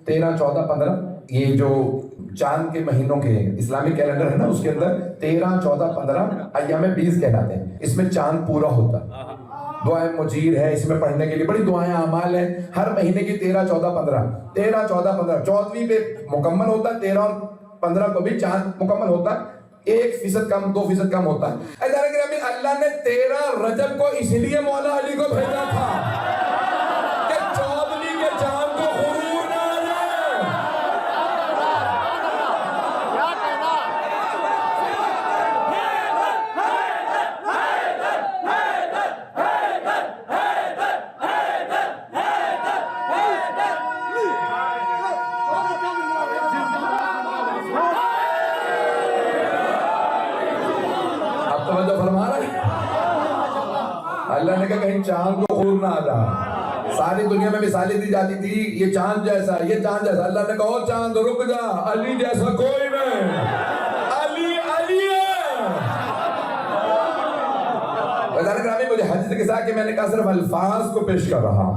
13, 14, 15 ये जो चांद के महीनों के इस्लामिक कैलेंडर है ना, उसके अंदर 13, 14, 15 अय्याम बीस कहलाते हैं। इसमें चांद पूरा होता है। दुआएं मुजीर है इसमें पढ़ने के लिए, बड़ी दुआएं अमाल है। हर महीने की 13, 14, 15 13, 14, 15 14वीं पे मुकम्मल होता है। 13 और 15 को भी चांद मुकम्मल होता है। 1% कम 2% कम होता है। अल्लाह ने 13 रजब को इसलिए मौला अली को भेजा था कि 14वीं के चांद को गुरूर ना आ जाए। अब तो फरमा रहा है अल्लाह ने कहा कहीं चांद को खून ना आ जा। सारी दुनिया में मिसालें दी जाती थी, ये चांद जैसा, ये चांद जैसा। अल्लाह ने कहा चांद रुक जा, अली जैसा कोई नहीं, अली अली है। मुझे हज के साथ मैंने कहा सिर्फ अल्फाज को पेश कर रहा हूँ,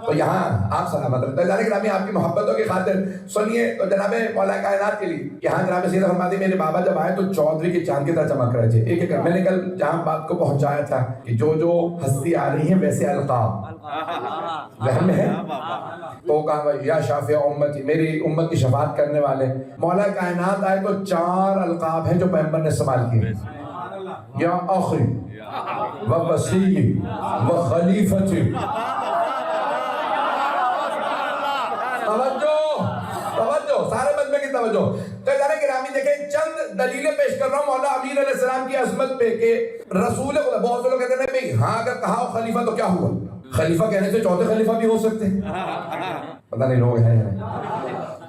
तो यहाँ आप सलामत रहे। आपकी मोहब्बतों की खातिर सुनिए तो जनाब मौला कायनात के लिए यहाँ जनाब सीधा फरमाती मेरे बाबा जब आए तो 14वीं के चांद की तरह चमक रहे थे। एक मैंने कल जहाँ बात को पहुंचाया था कि जो जो हस्ती आ रही है वैसे अलकाब वहम में है, तो कहा या शाफी उम्मती, मेरी उम्मत की शफाअत करने वाले। मौला कायनात आए तो 4 अलकाब हैं जो पैगंबर ने इस्तेमाल किए। या अखी व वसी व खलीफती। तवज्जो सारे मजमे की तवज्जो। तो गिरामी देखें चंद दलीलें पेश कर रहा हूँ मौला अमीर अलैहिस्सलाम की अजमत पे के रसूल खुदा। बहुत से लोग कहते हैं भाई हाँ अगर कहा हो खलीफा तो क्या हुआ, खलीफा कहने से चौथे खलीफा भी हो सकते हैं। पता नहीं लोग हैं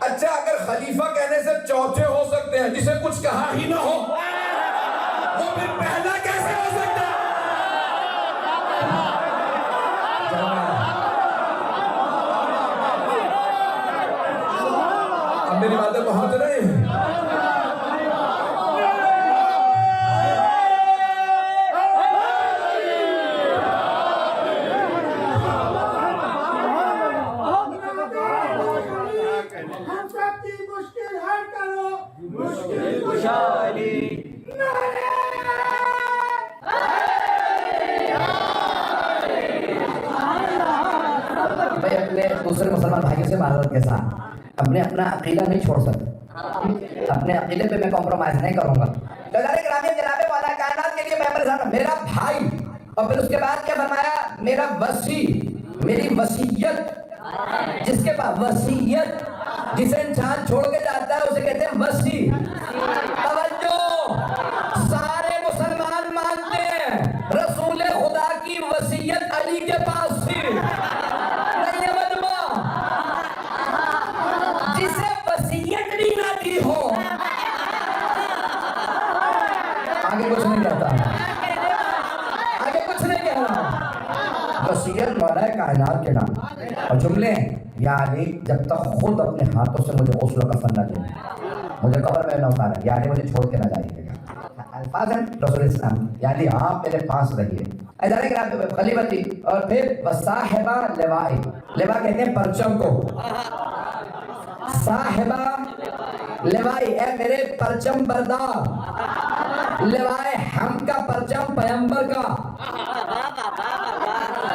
अच्छा अगर खलीफा कहने से चौथे हो सकते हैं जिसे कुछ कहा ही ना हो वो फिर पहला कैसे हो सकता है? अब मेरी बातें पहुंच रही हैं। हम सबकी मुश्किल हल करो, मुश्किल खुशहाली। भाई अपने दूसरे मुसलमान भाइयों से माजरत के साथ अपने अपना अकीदा नहीं छोड़ सकते। अपने अकीदे पे मैं कॉम्प्रोमाइज नहीं करूंगा। जनाबे वाला कायनात के लिए मैं मेरा भाई, और फिर उसके बाद क्या फरमाया, मेरा वसी, मेरी वसीयत। जिसके पास वसीयत, जिसे इंसान छोड़ के जाता है उसे कहते हैं वसी। तवज्जो, सारे मुसलमान मानते हैं रसूल खुदा की वसीयत अली के पास थी। जिसे वसीयत भी ना दी हो आगे कुछ नहीं कहता, आगे कुछ नहीं कह रहा। वसीयत मौला कायनात के नाम और जुमले यानी जब तक खुद अपने हाथों से मुझे गौसलों का फन न दे, मुझे कब्र में न उतारा, यानी मुझे छोड़ के ना जाइएगा। अल्फाज है रसूल इस्लाम, यानी आप मेरे पास रहिए। खलीफती और फिर वसाहिबा लिवाई, लिवा कहते हैं परचम को। साहिबा लिवाई ए मेरे परचम बरदार, लिवाए हम का परचम पैगंबर का।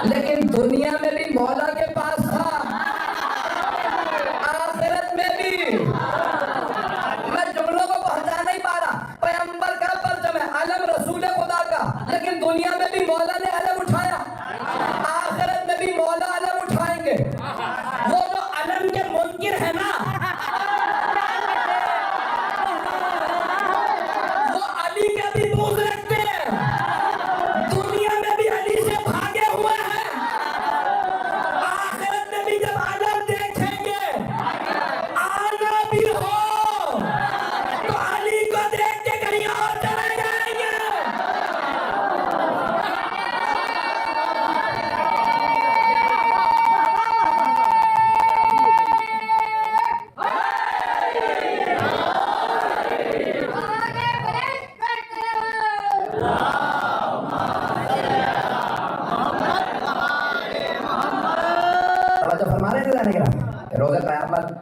लेकिन दुनिया में भी मौला के पास था, आखिरत में भी। मैं जुमलों को पहुंचा नहीं पा रहा। पैगंबर का परचम है, अलम रसूल खुदा का, लेकिन दुनिया में भी मौला ने अलम उठाया, आखिरत में भी मौला अलम उठाएंगे। वो जो अलम के मुनकिर है ना, वो अली का भी बूझ रखते हैं।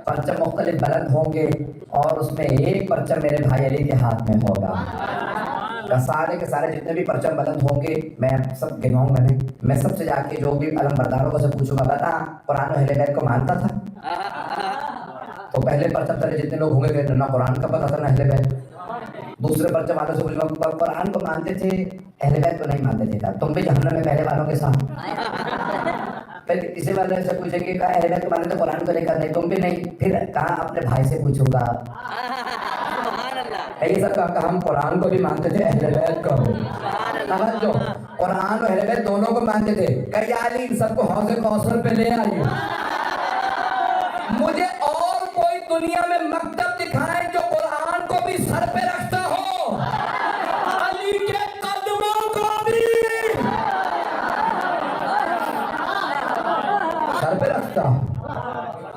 परचम मुख्तलिफ बुलंद होंगे और उसमें एक परचम मेरे भाई अली के हाथ में होगा। सारे के सारे जितने भी परचम बुलंद होंगे मैं सब गिनवाऊंगा नहीं, मैं सबसे जाके जो भी अलम बरदारों को से पूछूंगा, बता कुरान और अहले बैत को मानता था? तो पहले परचम तले जितने लोग होंगे ना कुरान का पता था ना अहले बैत। दूसरे परचम वालों से पूछूंगा कुरान को मानते थे अहले बैत को नहीं मानते थे, तुम भी जहन्नम में पहले वालों के साथ। फिर किसी वाले से पूछेंगे कहा अहले बैत को मानते कुरान को लेकर नहीं, तुम भी नहीं। फिर कहा अपने भाई से पूछूंगा, ये सब कहा हम कुरान को भी मानते थे अहले बैत को भी। समझो कुरान और अहले बैत दोनों को मानते थे। कहीं इन सबको हौसले कौशल पे ले आई। मुझे और कोई दुनिया में मकतब दिखाए जो कुरान को भी सर पे रखता हो, अली के कदमों को भी सर पे रखता।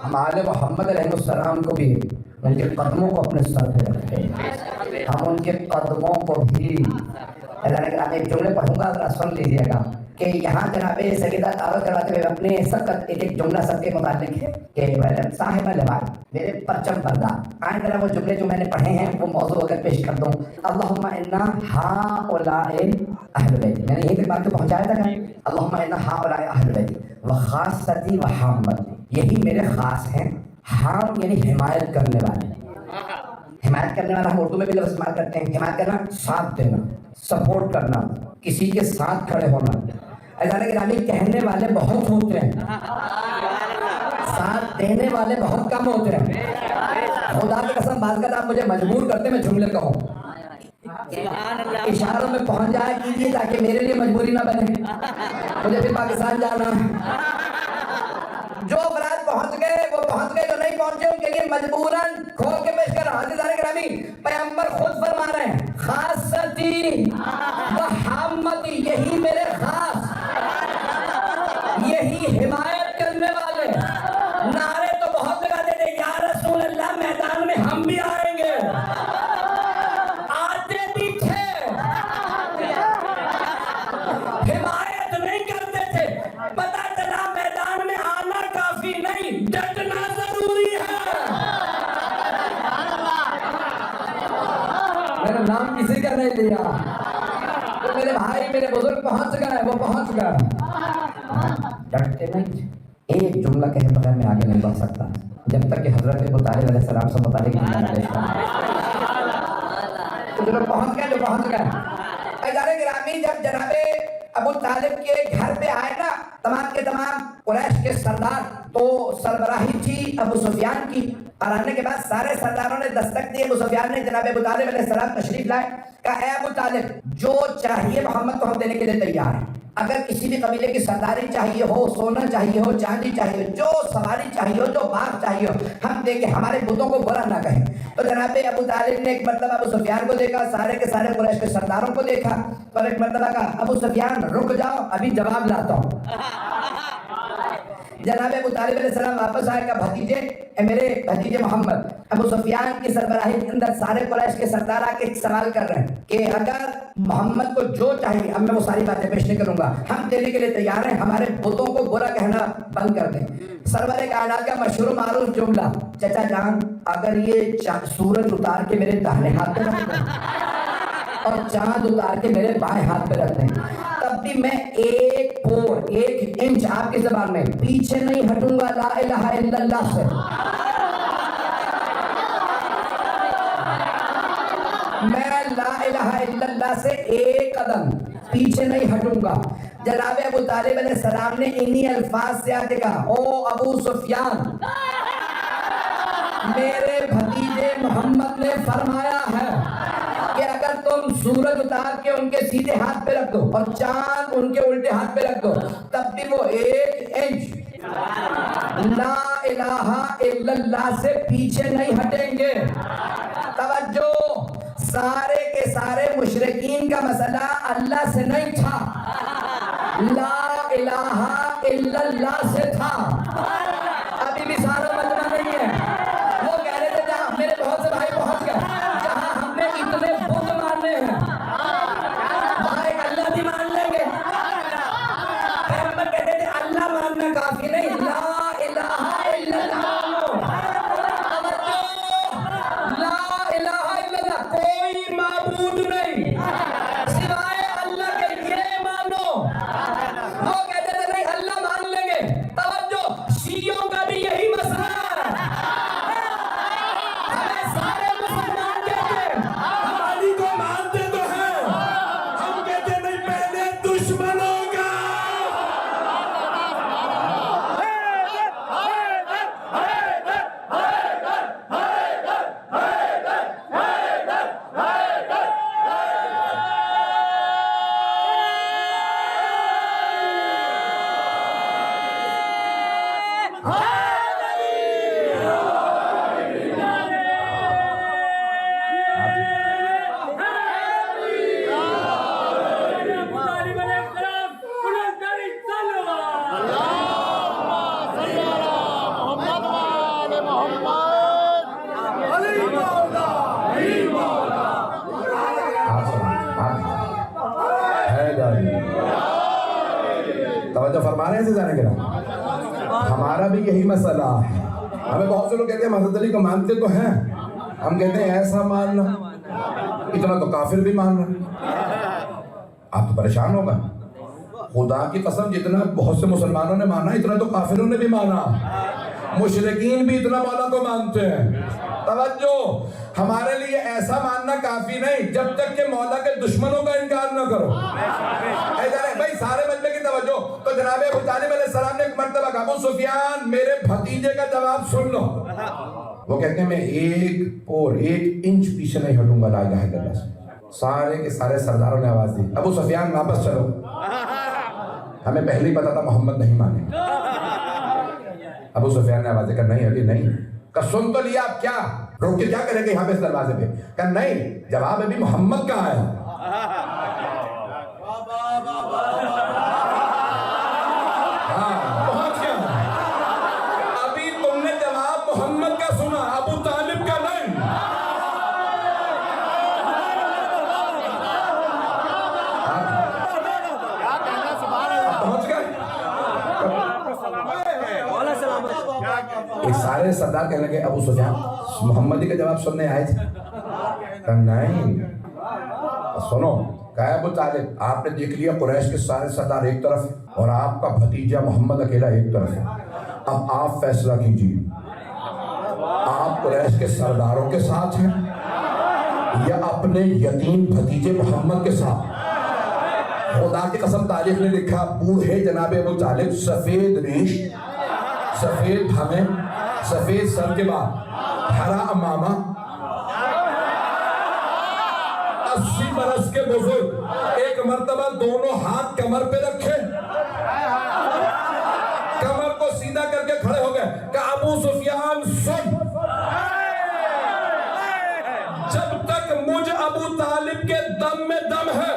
हमारे मोहम्मद अलैहिस्सलाम को भी उनके कदमों को अपने सर पे रखते, हम उनके कदमों को भी। अगर एक जुमले पढ़ूंगा जरा सुन लीजिएगा कि यहाँ जनाबे सईदा दावत करवाते हुए अपने सब एक जुमला सबके मुताबिक है कि साहिब लबाद मेरे परचम बरदार। आए जरा वो जुमले जो मैंने पढ़े हैं वो मौजू अगर पेश कर दूं। अल्लाहुम्मा इन्ना हाउलाए अहल बैत, मैंने यही तक बात को पहुंचाया था ना। अल्लाहुम्मा इन्ना हाउलाए अहल बैत व खासती व हामती, यही मेरे खास हैं। हाम यानी हिमायत करने वाले, हिमायत करने वाला हम उर्दू में भी लफ्ज़ इस्तेमाल करते हैं। हिमायत करना, साथ देना, सपोर्ट करना, किसी के साथ खड़े होना। ऐसा गिरामी कहने वाले बहुत होते हैं, साथ देने वाले बहुत कम होते हैं। खुदा की कसम बात कर, आप मुझे मजबूर करते मैं जुमले कहूँ, इशारों में पहुंच जाया कीजिए ताकि मेरे लिए मजबूरी ना बने। मुझे फिर पाकिस्तान जाना है। जो अफराद पहुंच गए वो पहुंच गए, जो नहीं पहुंचे उनके लिए मजबूरन खोल के पेश कर रहा हूं। पैगंबर खुद फरमा रहे हैं खासती व हामती, यही मेरे खास, यही हिमायत करने वाले। नारे तो बहुत लगाते थे या रसूल अल्लाह, मैदान में हम भी आएंगे, आते भी थे, हिमायत नहीं करते थे। पता चला मैदान में आना काफी नहीं, डटना जरूरी है। मेरा नाम किसी का नहीं लिया, तो मेरे भाई मेरे बुजुर्ग पहुंच गए, वो पहुंच गए, डटते नहीं। एक जुमला कहे बगैर मैं आगे नहीं बढ़ सकता जब तक कि हजरत अबू तालिब अलैहिस्सलाम से मुतालिक तो जो पहुंच गए, जो पहुंच गए। इदारे गिरामी जब जनाबे अबू तालिब के घर पे आए ना तमाम के तमाम कुरैश के सरदार, तो सरबराही थी अबू सुफियान की। और आने के बाद सारे सरदारों ने दस्तक दी। अबू सुफियान ने जनाब अबू तालिब अलैहिस्सलाम तशरीफ लाए, कहा अबू तालिब जो चाहिए मोहम्मद को हम देने के लिए तैयार हैं। अगर किसी भी कबीले की सरदारी चाहिए हो, सोना चाहिए हो, चांदी चाहिए, जो सवारी चाहिए हो, जो बाग चाहिए हो, हम देंगे, हमारे बुतों को बुरा ना कहें। तो जनाब अबू तालिब ने एक मरतबा अबू सुफियान को देखा, सारे के सारे कुरैश के सरदारों को देखा, और एक मरतबा कहा अबू सुफियान रुक जाओ, अभी जवाब लाता हूँ। जनाब अबू तालिब अलैहिस्सलाम वापस आएगा, भतीजे मेरे भतीजे मोहम्मद। अबू सुफियान की सरबराही के अंदर सारे कुरैश के सरदार आके सवाल कर रहे हैं कि अगर मोहम्मद को जो चाहिए, अब मैं वो सारी बातें पेश नहीं करूंगा, हम देने के लिए तैयार हैं, हमारे बुतों को बुरा कहना बंद कर दें। सरवर कायनात का मशहूर मारूफ जुमला, चचा जान अगर ये सूरज उतार के मेरे दाहिने हाथ पे रख दें और चांद उतार के मेरे बाएं हाथ पे रख दें, तब भी मैं एक पोर, एक इंच आपकी ज़बान में पीछे नहीं हटूंगा ला इलाहा इल्लल्लाह से। मैं ला इलाहा इल्लल्लाह से एक कदम पीछे नहीं हटूंगा। जनाब अबू तालिब अलैहिस्सलाम ने इन्हीं अल्फाज से आके कहा, ओ अबू सुफियान, मेरे भतीजे मोहम्मद ने फरमाया है कि अगर तुम सूरज उतार के उनके सीधे हाथ पे रख दो और चांद उनके उल्टे हाथ पे रख दो, तब भी वो एक इंच ला इलाहा इल्लल्लाह से पीछे नहीं हटेंगे। तवज्जो, सारे के सारे मुशरिकीन का मसला अल्लाह से नहीं था, ला इलाहा इल्लल्लाह से था। अभी भी सारा मसला नहीं है। वो कह रहे थे जहाँ मेरे बहुत से भाई पहुंच गए, जहाँ हमने इतने बुत मारने हैं, वहाँ एक अल्लाह भी मान लेंगे। पैगंबर कहते थे अल्लाह मानना काफी नहीं, ला इलाहा इल्लल्लाह। तवज्जो फरमा रहे हैं जाने के ना, हमारा भी यही मसला है। हमें बहुत से लोग कहते हैं हज़रत अली को मानते तो हैं, हम कहते हैं ऐसा मानना, इतना तो काफिर भी मान रहे। आप तो परेशान होगा। खुदा की कसम, जितना बहुत से मुसलमानों ने माना इतना तो काफिरों ने भी माना। मुशरिकीन भी इतना मौला को मानते हैं। तवज्जो, हमारे लिए ऐसा मानना काफी नहीं जब तक के मौला के दुश्मनों का इनकार न करो। भाई सारे मजमे की तवज्जो। तो जनाब अबू तालिब अलैहिस्सलाम ने एक मर्तबा कहा, अबू सुफियान मेरे भतीजे का जवाब सुन लो। वो कहते हैं मैं एक इंच पीछे नहीं हटूंगा ला इलाहा इल्लल्लाह से। सारे के सारे सरदारों ने आवाज दी, अबू सुफियान वापस चलो, हमें पहले ही पता था मोहम्मद नहीं माने। अबू सुफियान ने आवाज दी, नहीं अभी नहीं। का सुन तो लिया, आप क्या रोक के क्या करेंगे यहाँ पे इस दरवाजे पे? का नहीं, जवाब अभी मोहम्मद का आया। हाँ, पहुंच गया। अभी तुमने जवाब मोहम्मद का सुना, अबू तालिब का नहीं। पहुंच गए। एक सारे सरदार कहने लगे, अबू सुफियान मोहम्मदी का जवाब सुनने आए थे? नहीं, सुनो। कहा अबू तालिब, आपने देख लिया कुरैश के सारे सरदार एक तरफ और आपका भतीजा मोहम्मद अकेला एक तरफ है। अब आप फैसला कीजिए, आप कुरैश के सरदारों के साथ हैं या अपने यतीम भतीजे मोहम्मद के साथ? खुदा की कसम, तारीख ने लिखा, बूढ़े जनाबे अबू तालिब, सफेद रीश, सफेद धामे, सफेद सर के बाद हरा अमामा, 80 बरस के बुजुर्ग, एक मर्तबा दोनों हाथ कमर पे रखे, कमर को सीधा करके खड़े हो गए। कहा अबू सुफियान सुन, जब तक मुझ अबू तालिब के दम में दम है,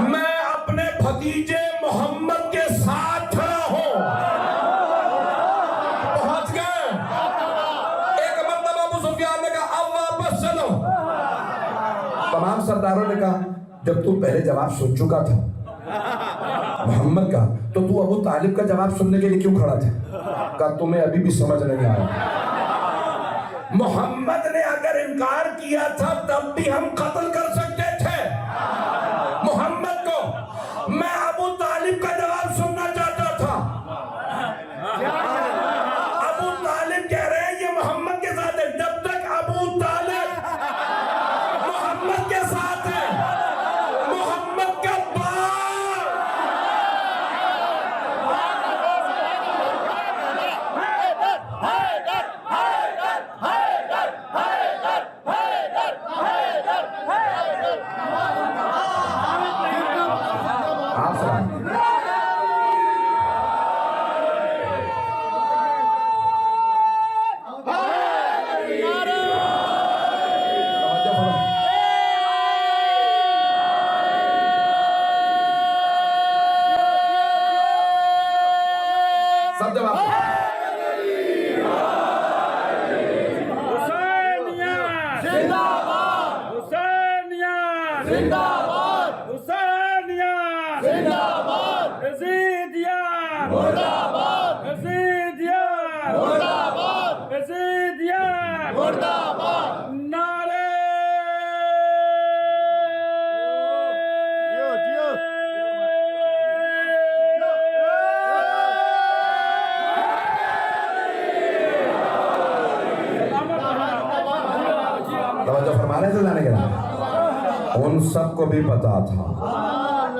मैं अपने भतीजे मोहम्मद के साथ खड़ा हूं। पहुंच गए। एक मर्तबा अबू सुफियान ने कहा अब वापस चलो। तमाम सरदारों ने कहा, जब तू पहले जवाब सुन चुका था मोहम्मद का, तो तू अबू तालिब का जवाब सुनने के लिए क्यों खड़ा था? कहा तुम्हें अभी भी समझ नहीं आया। मोहम्मद ने अगर इनकार किया था तब भी हम कत्ल कर सकते थे मोहम्मद को। मैं अबू तालिब का जवाब सुनना चाहता था। अबू तालिब कह रहे हैं ये मोहम्मद के साथ है। जब तक अबू तालिब मोहम्मद के साथ है, मोहम्मद का सब जवाब हुसैनिया जिंदाबाद, हुसैनिया जिंदाबाद, हुसैनिया जिंदाबाद, यजीदिया मुर्दाबाद, यजीदिया मुर्दाबाद, यजीदिया मुर्दाबाद। नारे फरमाने से जाने के ना, उन सबको भी पता था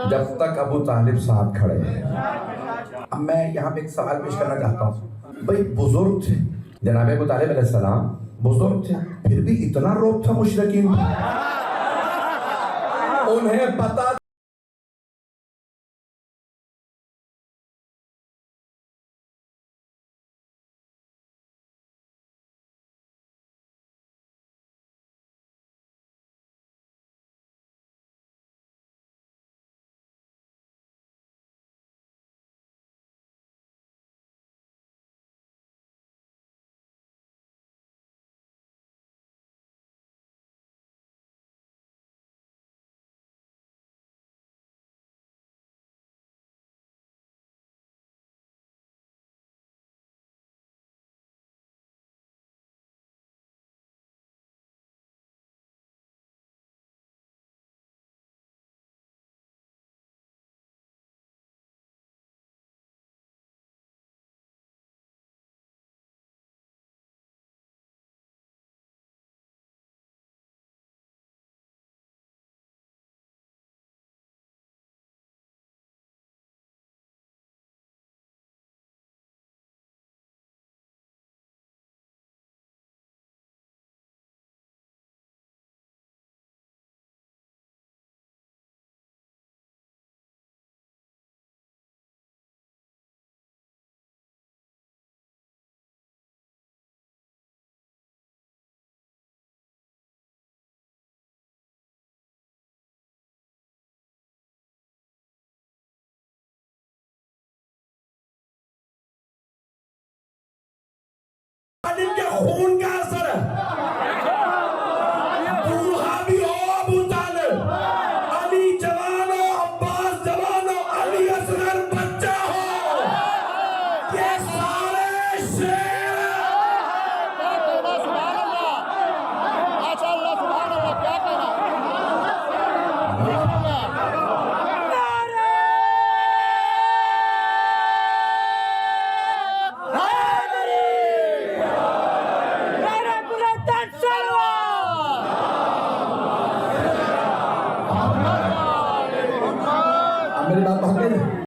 जब तक अबू तालिब साथ खड़े हैं। अब मैं यहाँ पे एक सवाल पेश करना चाहता हूँ। भाई बुजुर्ग थे, जनाब अबू तालिब अलैहिस्सलाम बुजुर्ग थे, फिर भी इतना रोब था मुशरिकीन, उन्हें पता तालिब के खून का असर है। बूढ़ा भी हो अबू तालिब, अली जवान हो, अब्बास जवान हो, अली असगर बच्चा हो, ये सारे शेर